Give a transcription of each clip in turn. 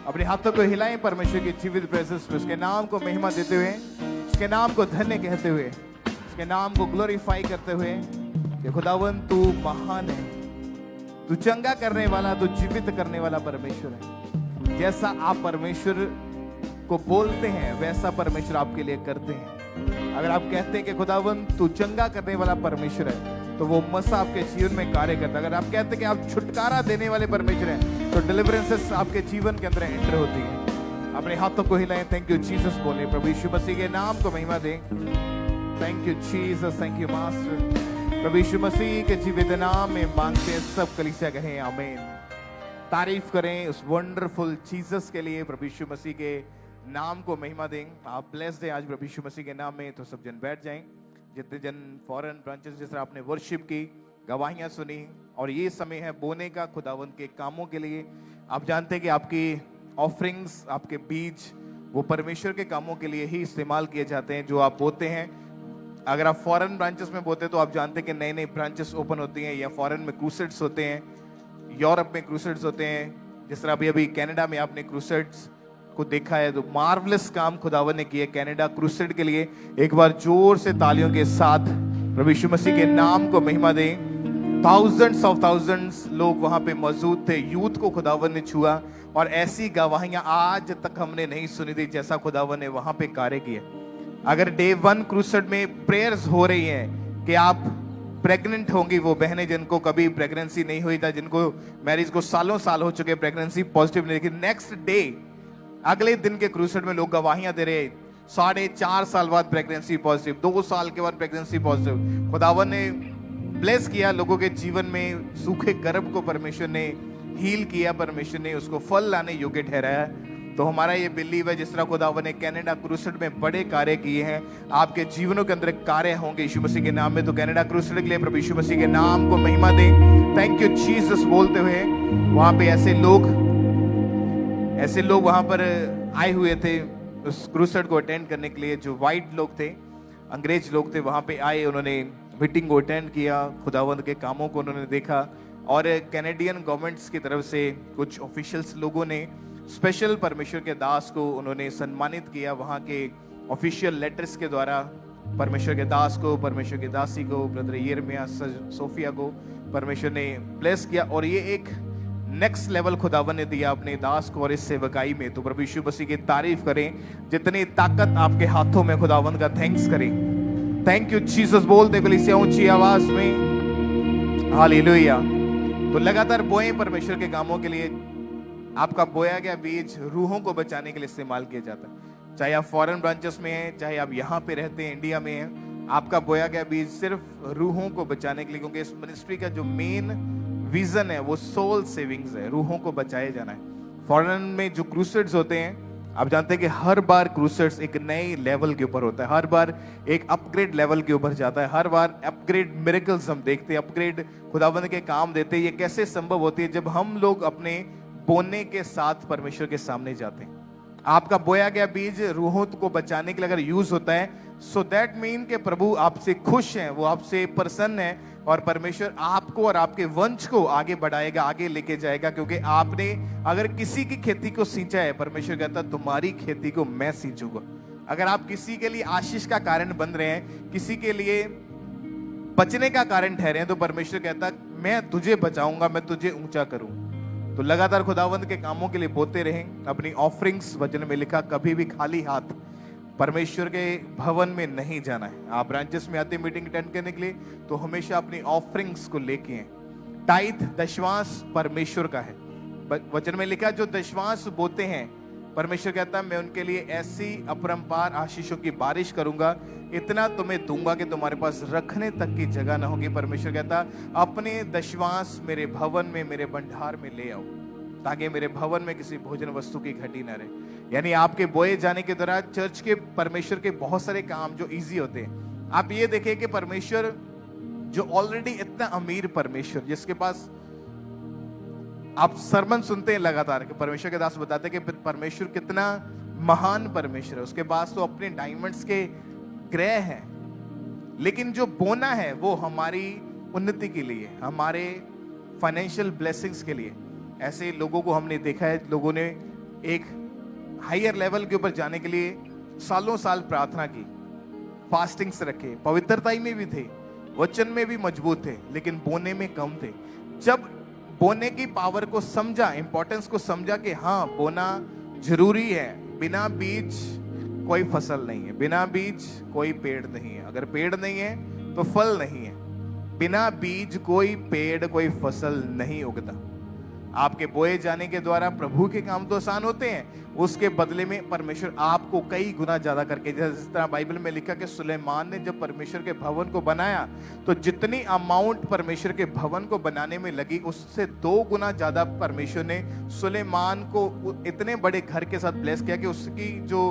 अपने हाथों को हिलाएं परमेश्वर की जीवित प्रेजेंस में, उसके नाम को महिमा देते हुए, उसके नाम को धन्य कहते हुए, उसके नाम को ग्लोरीफाई करते हुए कि खुदावन तू महान है, तू चंगा करने वाला, तू जीवित करने वाला परमेश्वर है। जैसा आप परमेश्वर को बोलते हैं वैसा परमेश्वर आपके लिए करते हैं। अगर आप कहते हैं कि खुदावन तू चंगा करने वाला परमेश्वर है, तो वो मसा आपके जीवन में कार्य करता है। अगर आप कहते हैं कि आप छुटकारा देने वाले परमेश्वर हैं, तो डिलीवरेंसेस आपके जीवन के अंदर एंटर होती है। अपने हाथों को हिलाएं, थैंक यू जीसस बोले, प्रभु यीशु मसीह के नाम को महिमा दें। Thank you Jesus, thank you master. प्रभु यीशु मसीह के जीवित नाम में मांगते हैं सब कलीसिया कहें आमीन। तारीफ करें उस वंडरफुल जीसस के लिए, प्रभु यीशु मसीह के नाम को महिमा दें। आप ब्लेस्ड हैं आज प्रभु यीशु मसीह के नाम में, तो सब जन बैठ जाएं। जितने जन फॉरेन ब्रांचेस, जिस तरह आपने वर्शिप की, गवाहियां सुनी, और ये समय है बोने का खुदावंत के कामों के लिए। आप जानते हैं कि आपकी ऑफरिंग्स, आपके बीज वो परमेश्वर के कामों के लिए ही इस्तेमाल किए जाते हैं जो आप बोते हैं। अगर आप फॉरेन ब्रांचेस में बोते हैं तो आप जानते हैं कि नई नई ब्रांचेस ओपन होती हैं, या फॉरेन में क्रूसेड्स होते हैं, यूरोप में क्रूसेड्स होते हैं। जिस तरह अभी कनाडा में आपने क्रूसेड्स को देखा है, तो मार्वलस काम खुदावन ने किए कनाडा क्रूसेड के लिए। एक बार जोर से तालियों के साथ प्रभु यीशु मसीह के नाम को महिमा दें। थाउजेंड्स ऑफ थाउजेंड्स लोग वहां पे मौजूद थे, यूथ को खुदावन ने छुआ, और ऐसी गवाहियां आज तक हमने नहीं सुनी थी जैसा खुदावन ने वहां पे कार्य किया। अगर डे 1 क्रूसेड में प्रेयर्स हो रही हैं कि आप प्रेग्नेंट होंगी, वो बहनें जिनको कभी प्रेगनेंसी नहीं हुई था, जिनको मैरिज को सालों साल हो चुके, प्रेगनेंसी पॉजिटिव नहीं, लेकिन नेक्स्ट डे अगले दिन के क्रूसेड में लोग गवाहियां दे रहे, 4.5 साल बाद प्रेगनेंसी पॉजिटिव, 2 साल के बाद प्रेगनेंसी पॉजिटिव। खुदावन ने ब्लेस किया लोगों के जीवन में, सूखे गर्भ को परमेश्वर ने हील किया, परमेश्वर ने उसको फल लाने योग्य ठहराया। तो हमारा ये बिलीव है, जिस तरह खुदावन ने कनाडा क्रूसेड में बड़े कार्य किए हैं, आपके जीवनों के अंदर कार्य होंगे यीशु मसीह के नाम में। तो कनाडा क्रूसेड के लिए प्रभु यीशु मसीह के नाम को महिमा दें। थैंक यू जीसस बोलते हुए, वहां पे ऐसे लोग वहां पर आए हुए थे उस क्रूसेड को अटेंड करने के लिए, जो वाइट लोग थे, अंग्रेज लोग थे, वहां पे आए, उन्होंने मीटिंग को अटेंड किया, खुदावंद के कामों को उन्होंने देखा। और कैनेडियन गवर्नमेंट्स की तरफ से कुछ ऑफिशियल्स लोगों ने स्पेशल परमेश्वर के दास को उन्होंने सम्मानित किया, वहां के ऑफिशियल लेटर्स के द्वारा परमेश्वर के दास को, परमेश्वर की दासी को, ब्रदर यिर्मयाह, सोफिया को परमेश्वर ने ब्लेस किया। और ये एक नेक्स्ट लेवल खुदावन ने दिया अपने दास को और इस सेवकाई में। तो प्रभु यीशु मसीह की तारीफ करें, जितनी ताकत आपके हाथों में, खुदावन का थैंक्स करें। थैंक यू जीसस बोलते कलीसिया ऊंची आवाज में, हालेलुया। तो लगातार बोएं परमेश्वर के कामों के लिए। आपका बोया गया बीज रूहों को बचाने के लिए इस्तेमाल किया जाता है। चाहे आप फॉरेन ब्रांचेस में हैं, चाहे आप यहाँ पे रहते हैं, इंडिया में हैं, आपका बोया गया बीज सिर्फ रूहों को बचाने के लिए, क्योंकि इस मिनिस्ट्री का जो मेन विजन है वो सोल सेविंग्स है, रूहों को बचाए जाना है। फॉरेन में जो क्रूसेड्स होते हैं, आप जानते हैं कि हर बार क्रूसेड्स एक नए लेवल के ऊपर होता है, हर बार एक अपग्रेड लेवल के ऊपर जाता है, हर बार अपग्रेड मिरेकल्स हम देखते हैं, अपग्रेड खुदावंद के काम देते हैं। ये कैसे संभव होती है? जब हम लोग अपने बोने के साथ परमेश्वर के सामने जाते हैं। आपका बोया गया बीज रूहों को बचाने के लिए अगर यूज होता है, सो दैट मीन के प्रभु आपसे खुश हैं, वो आपसे प्रसन्न है, और परमेश्वर आपको और आपके वंश को आगे बढ़ाएगा, आगे लेके जाएगा। क्योंकि आपने अगर किसी की खेती को सींचा है, परमेश्वर कहता है तुम्हारी खेती को मैं सींचूंगा। अगर आप किसी के लिए आशीष का कारण बन रहे हैं, किसी के लिए बचने का कारण ठहरे हैं, तो परमेश्वर कहता है मैं तुझे बचाऊंगा, मैं तुझे ऊंचा करूं। तो लगातार खुदावंद के कामों के लिए बोते रहें। अपनी ऑफरिंग्स, वचन में लिखा, कभी भी खाली हाथ परमेश्वर के भवन में नहीं जाना है। आप ब्रांचेस में आते मीटिंग अटेंड करने के लिए, तो हमेशा अपनी ऑफरिंग्स को लेके हैं। टाइथ, दशवांश परमेश्वर का है। वचन में लिखा, जो दशवांश बोते हैं, परमेश्वर कहता है मैं उनके लिए ऐसी अपरंपार आशीषों की बारिश करूंगा, इतना तुम्हें दूंगा कि तुम्हारे पास रखने तक की जगह ना होगी। परमेश्वर कहता अपने दशवांश मेरे भवन में, मेरे भंडार में ले आओ, ताकि मेरे भवन में किसी भोजन वस्तु की घटी ना रहे। यानी आपके बोए जाने के दौरान चर्च के परमेश्वर के बहुत सारे काम जो इजी होते हैं। आप ये देखें कि परमेश्वर जो ऑलरेडी इतना अमीर परमेश्वर, जिसके पास आप सरमन सुनते हैं लगातार कि परमेश्वर के दास बताते हैं कि परमेश्वर कितना महान परमेश्वर है, उसके पास तो अपने डायमंड्स के ग्रह हैं, लेकिन जो बोना है वो हमारी उन्नति के लिए, हमारे फाइनेंशियल ब्लेसिंग्स के लिए। ऐसे लोगों को हमने देखा है, लोगों ने एक हायर लेवल के ऊपर जाने के लिए सालों साल प्रार्थना की, फास्टिंग्स रखे, पवित्रताई में भी थे, वचन में भी मजबूत थे, लेकिन बोने में कम थे। जब बोने की पावर को समझा, इंपॉर्टेंस को समझा कि हाँ बोना जरूरी है, बिना बीज कोई फसल नहीं है, बिना बीज कोई पेड़ नहीं है, अगर पेड़ नहीं है तो फल नहीं है, बिना बीज कोई पेड़ कोई फसल नहीं उगता। आपके बोए जाने के द्वारा प्रभु के काम तो आसान होते हैं, उसके बदले में परमेश्वर आपको कई गुना ज्यादा करके, जिस तरह बाइबल में लिखा कि सुलेमान ने जब परमेश्वर के भवन को बनाया तो जितनी अमाउंट परमेश्वर के भवन को बनाने में लगी उससे 2 गुना ज्यादा परमेश्वर ने सुलेमान को इतने बड़े घर के साथ ब्लेस किया कि उसकी जो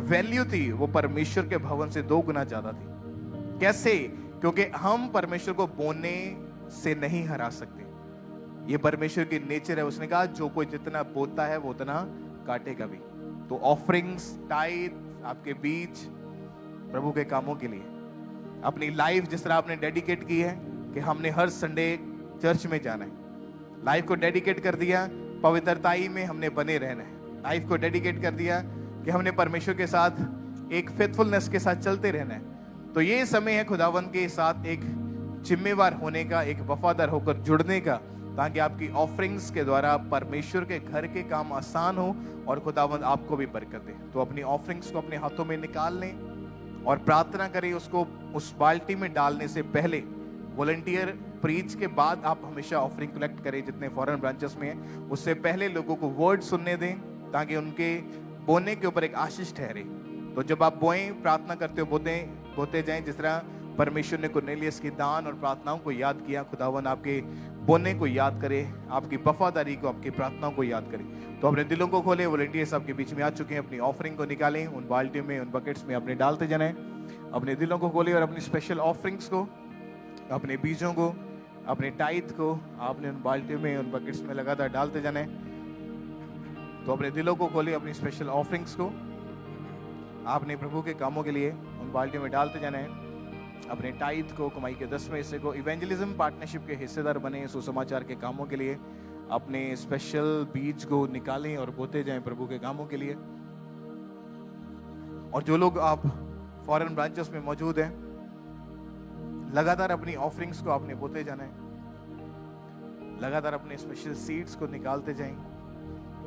वैल्यू थी वो परमेश्वर के भवन से 2 गुना ज्यादा थी। कैसे? क्योंकि हम परमेश्वर को बोने से नहीं हरा सकते, ये परमेश्वर की नेचर है। उसने कहा जो कोई जितना बोता है वो उतना काटेगा भी। तो ऑफरिंग्स, टाइथ, आपके बीज प्रभु के कामों के लिए, अपनी लाइफ जिस तरह आपने डेडिकेट की है कि हमने हर संडे चर्च में जाना है, लाइफ को डेडिकेट कर दिया, पवित्रताई में हमने बने रहना है, लाइफ को डेडिकेट कर दिया कि हमने परमेश्वर के साथ एक फेथफुलनेस के साथ चलते रहना है। तो ये समय है खुदावंद के साथ एक जिम्मेवार होने का, एक वफादार होकर जुड़ने का, ताकि आपकी ऑफरिंग्स के द्वारा परमेश्वर के घर के काम आसान हो और खुदावंद आपको भी बरकत दे। तो अपनी ऑफरिंग्स को अपने हाथों में निकाल लें और प्रार्थना करें। उसको उस बाल्टी में डालने से पहले वॉलंटियर प्रीच के बाद आप हमेशा ऑफरिंग कलेक्ट करें, जितने फॉरेन ब्रांचेस में हैं, उससे पहले लोगों को वर्ड सुनने दें ताकि उनके बोने के ऊपर एक आशीष ठहरे। तो जब आप बोएं, प्रार्थना करते हो, बोते जाएं, जिस तरह परमेश्वर ने कुरनेलियस की दान और प्रार्थनाओं को याद किया, खुदावन आपके बोने को याद करे, आपकी वफादारी को, आपकी प्रार्थनाओं को याद करे। तो अपने दिलों को खोले, वॉलंटियर्स आपके बीच में आ चुके हैं, अपनी ऑफरिंग को निकालें, उन बाल्टियों में, उन बकेट्स में अपने डालते जाएं। अपने दिलों को खोले और अपनी स्पेशल ऑफरिंग्स को, अपने बीजों को, अपने टाइथ को आपने उन बाल्टियों में, उन बकेट्स में लगातार डालते जाना है। तो अपने दिलों को खोले, अपनी स्पेशल ऑफरिंग्स को आपने प्रभु के कामों के लिए उन बाल्टियों में डालते जाना है। अपने टाइथ को, कमाई के 10वें हिस्से को इवेंजलिज्म पार्टनरशिप के हिस्सेदार बने, सुसमाचार के कामों के लिए अपने स्पेशल बीज को निकालें और बोते जाएं प्रभु के कामों के लिए। और जो लोग आप फॉरेन ब्रांचेस में मौजूद हैं, लगातार अपनी ऑफरिंग्स को आपने बोते जाना है, लगातार अपने स्पेशल सीड्स को निकालते जाएं,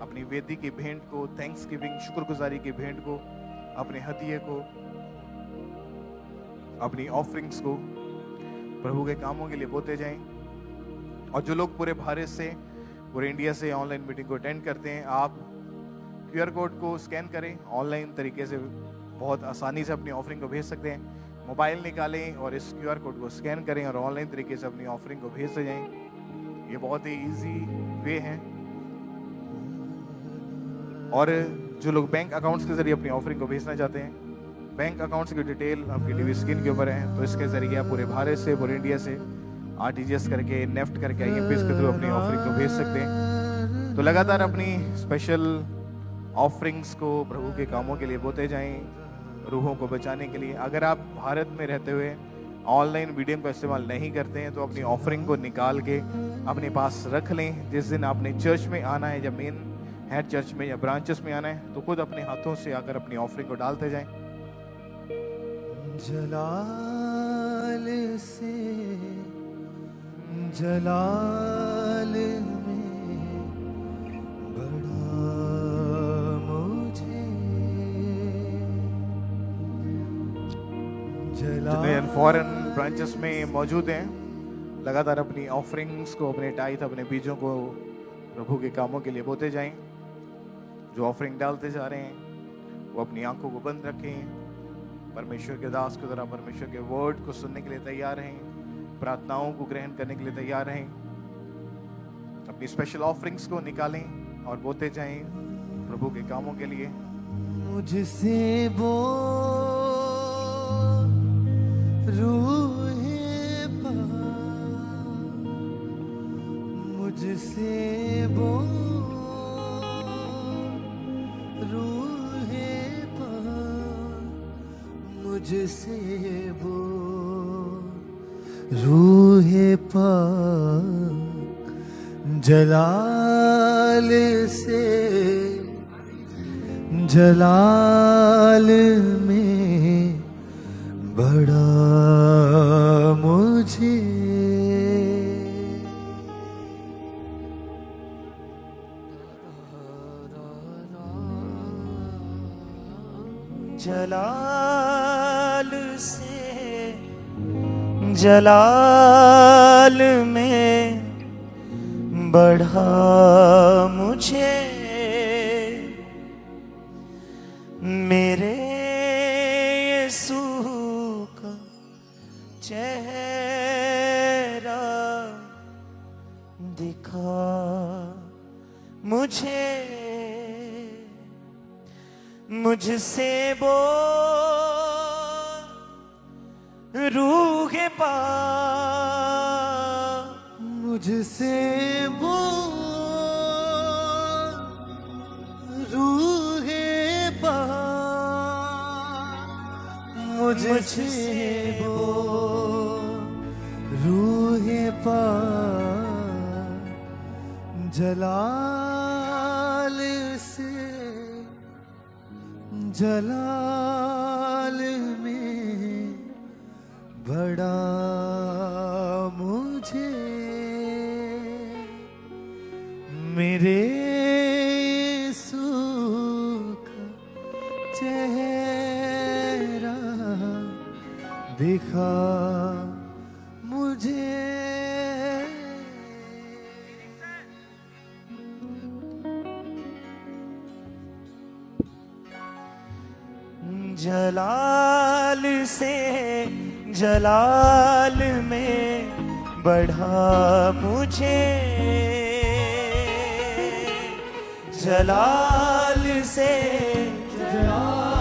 अपनी वेदी की भेंट को, थैंक्स गिविंग, शुक्रगुजारी की भेंट को, अपने हदिये को, अपनी ऑफरिंग्स को प्रभु के कामों के लिए बोते जाएं। और जो लोग पूरे भारत से, पूरे इंडिया से ऑनलाइन मीटिंग को अटेंड करते हैं, आप QR कोड को स्कैन करें, ऑनलाइन तरीके से बहुत आसानी से अपनी ऑफरिंग को भेज सकते हैं। मोबाइल निकालें और इस QR कोड को स्कैन करें और ऑनलाइन तरीके से अपनी ऑफरिंग को भेजते जाएं। ये बहुत ही इजी वे है। और जो लोग बैंक अकाउंट्स के जरिए अपनी ऑफरिंग को भेजना चाहते हैं, बैंक अकाउंट्स की डिटेल आपकी टीवी स्क्रीन के ऊपर है, तो इसके जरिए आप पूरे भारत से, पूरे इंडिया से RTGS करके, नेफ्ट करके, IMPS के थ्रू अपनी ऑफरिंग को भेज सकते हैं। तो लगातार अपनी स्पेशल ऑफरिंग्स को प्रभु के कामों के लिए बोते जाएं, रूहों को बचाने के लिए। अगर आप भारत में रहते हुए ऑनलाइन मीडियम का इस्तेमाल नहीं करते हैं, तो अपनी ऑफरिंग को निकाल के अपने पास रख लें। जिस दिन आपने चर्च में आना है, या मेन हेड चर्च में या ब्रांचेस में आना है, तो खुद अपने हाथों से आकर अपनी ऑफरिंग को डालते जाएं। जलाल से जलाल में बड़ा मुझे जितने फॉरेन ब्रांचेस में मौजूद हैं, लगातार अपनी ऑफरिंग्स को, अपने टाइथ, अपने बीजों को प्रभु के कामों के लिए बोते जाएं। जो ऑफरिंग डालते जा रहे हैं वो अपनी आंखों को बंद रखें, परमेश्वर के दास की तरह परमेश्वर के वर्ड को सुनने के लिए तैयार रहें, प्रार्थनाओं को ग्रहण करने के लिए तैयार रहें। अपनी स्पेशल ऑफरिंग्स को निकालें और बोते जाएं प्रभु के कामों के लिए। मुझसे वो रूहे पाक, मुझसे वो रूहे पाक, मुझसे वो रूहे पाक, जलाल से जलाल में बड़ा मुझे जलाल से जलाल में बढ़ा मुझे मेरे यीशु का चेहरा दिखा मुझे मुझसे बोल रूहे पाक मुझसे बोल रूहे पाक मुझसे बोल रूहे पाक जलाल से जलाल में बड़ा मुझे मेरे यीशु का चेहरा दिखा मुझे जलाल से जलाल में बढ़ा मुझे जलाल से जलाल